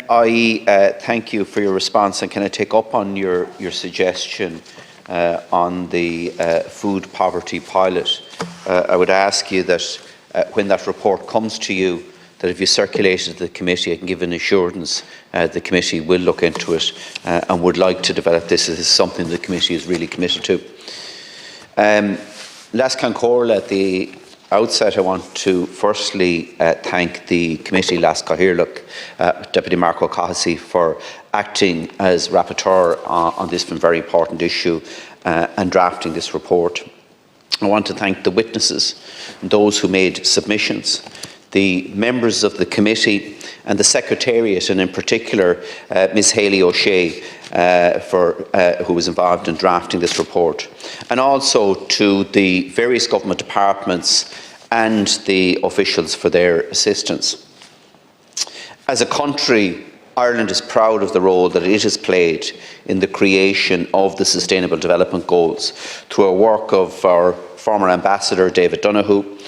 I thank you for your response, and can I take up on your suggestion on the food poverty pilot? I would ask you that when that report comes to you, that if you circulate it to the committee, I can give an assurance the committee will look into it and would like to develop this as something the committee is really committed to. Las Cancórla, at the outset, I want to firstly thank the committee, Las Cathaoirleach, Deputy Mark O'Cahissy, for acting as rapporteur on this very important issue and drafting this report. I want to thank the witnesses and those who made submissions, the members of the committee and the Secretariat, and in particular Ms Hayley O'Shea, who was involved in drafting this report, and also to the various government departments and the officials for their assistance. As a country, Ireland is proud of the role that it has played in the creation of the Sustainable Development Goals through a work of our former Ambassador David Donoghue,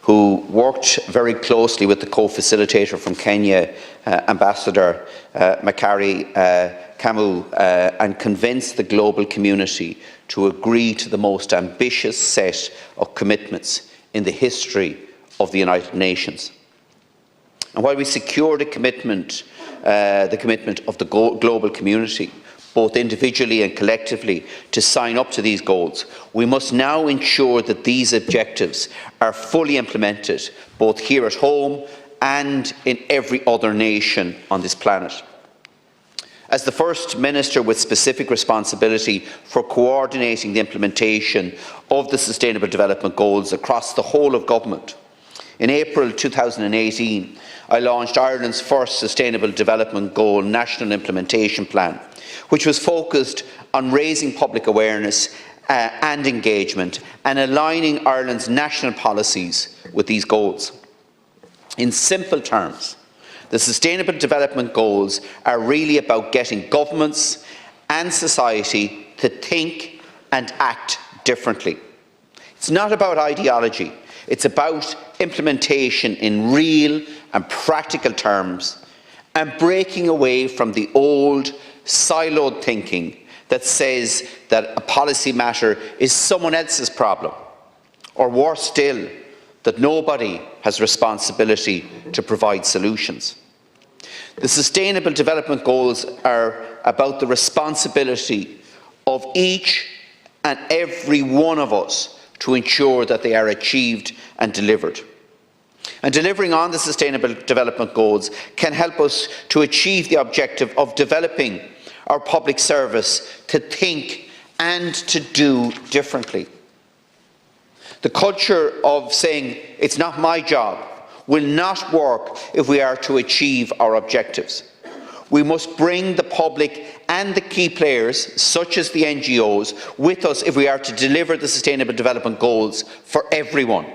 who worked very closely with the co-facilitator from Kenya, Ambassador Makari Kamu, and convinced the global community to agree to the most ambitious set of commitments in the history of the United Nations. And while we secured a commitment, the commitment of the global community, both individually and collectively, to sign up to these goals, we must now ensure that these objectives are fully implemented, both here at home and in every other nation on this planet. As the First Minister with specific responsibility for coordinating the implementation of the Sustainable Development Goals across the whole of government, in April 2018, I launched Ireland's first Sustainable Development Goal National Implementation Plan, which was focused on raising public awareness and engagement and aligning Ireland's national policies with these goals. In simple terms, the Sustainable Development Goals are really about getting governments and society to think and act differently. It's not about ideology, it's about implementation in real and practical terms, and breaking away from the old siloed thinking that says that a policy matter is someone else's problem, or worse still, that nobody has responsibility to provide solutions. The Sustainable Development Goals are about the responsibility of each and every one of us to ensure that they are achieved and delivered. And delivering on the Sustainable Development Goals can help us to achieve the objective of developing our public service to think and to do differently. The culture of saying, "It's not my job," will not work if we are to achieve our objectives. We must bring the public and the key players, such as the NGOs, with us if we are to deliver the Sustainable Development Goals for everyone.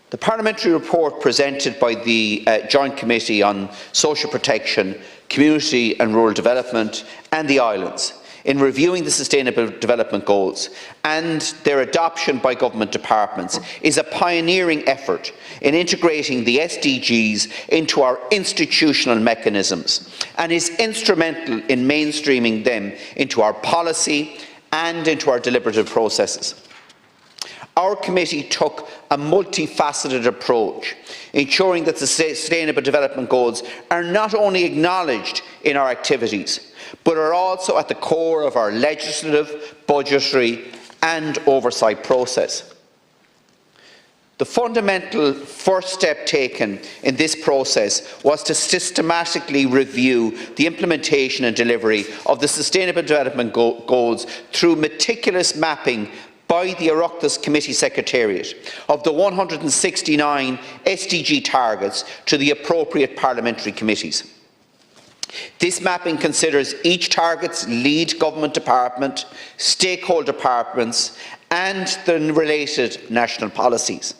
The parliamentary report presented by the Joint Committee on Social Protection, Community and Rural Development and the Islands in reviewing the Sustainable Development Goals and their adoption by government departments is a pioneering effort in integrating the SDGs into our institutional mechanisms and is instrumental in mainstreaming them into our policy and into our deliberative processes. Our committee took a multifaceted approach, ensuring that the Sustainable Development Goals are not only acknowledged in our activities, but are also at the core of our legislative, budgetary and oversight process. The fundamental first step taken in this process was to systematically review the implementation and delivery of the Sustainable Development Goals through meticulous mapping by the Oireachtas Committee Secretariat of the 169 SDG targets to the appropriate parliamentary committees. This mapping considers each target's lead government department, stakeholder departments and the related national policies.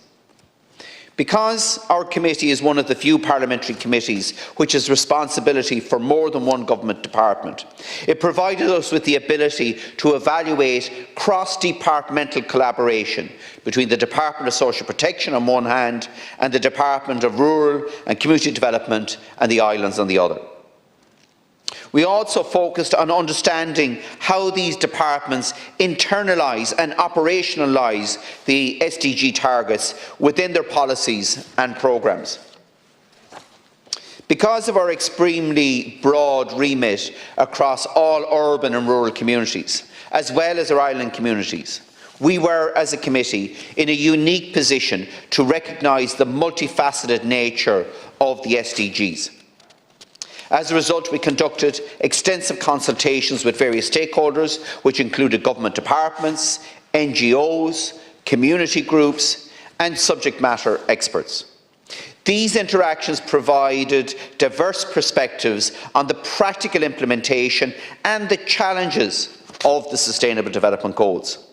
Because our committee is one of the few parliamentary committees which has responsibility for more than one government department, it provided us with the ability to evaluate cross-departmental collaboration between the Department of Social Protection on one hand and the Department of Rural and Community Development and the Islands on the other. We also focused on understanding how these departments internalise and operationalise the SDG targets within their policies and programmes. Because of our extremely broad remit across all urban and rural communities, as well as our island communities, we were, as a committee, in a unique position to recognise the multifaceted nature of the SDGs. As a result, we conducted extensive consultations with various stakeholders, which included government departments, NGOs, community groups and subject matter experts. These interactions provided diverse perspectives on the practical implementation and the challenges of the Sustainable Development Goals,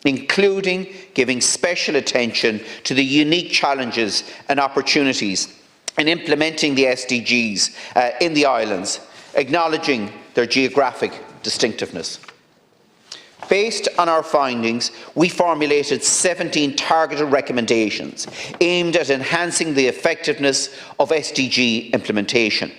including giving special attention to the unique challenges and opportunities in implementing the SDGs in the islands, acknowledging their geographic distinctiveness. Based on our findings, we formulated 17 targeted recommendations aimed at enhancing the effectiveness of SDG implementation.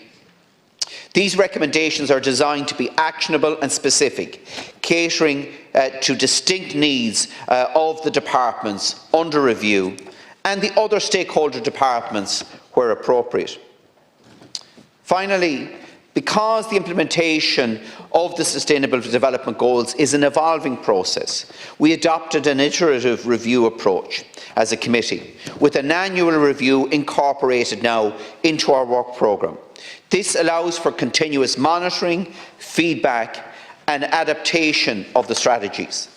These recommendations are designed to be actionable and specific, catering to distinct needs of the departments under review and the other stakeholder departments where appropriate. Finally, because the implementation of the Sustainable Development Goals is an evolving process, we adopted an iterative review approach as a committee, with an annual review incorporated now into our work programme. This allows for continuous monitoring, feedback and adaptation of the strategies.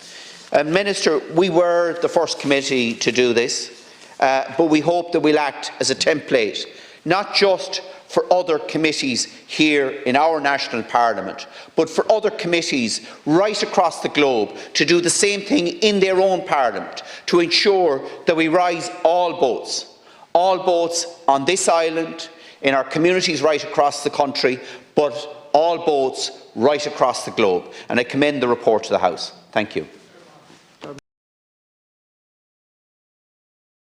Minister, we were the first committee to do this, but we hope that we'll act as a template, not just for other committees here in our national parliament, but for other committees right across the globe to do the same thing in their own parliament, to ensure that we rise all boats on this island, in our communities right across the country, but all boats right across the globe. And I commend the report to the House. Thank you.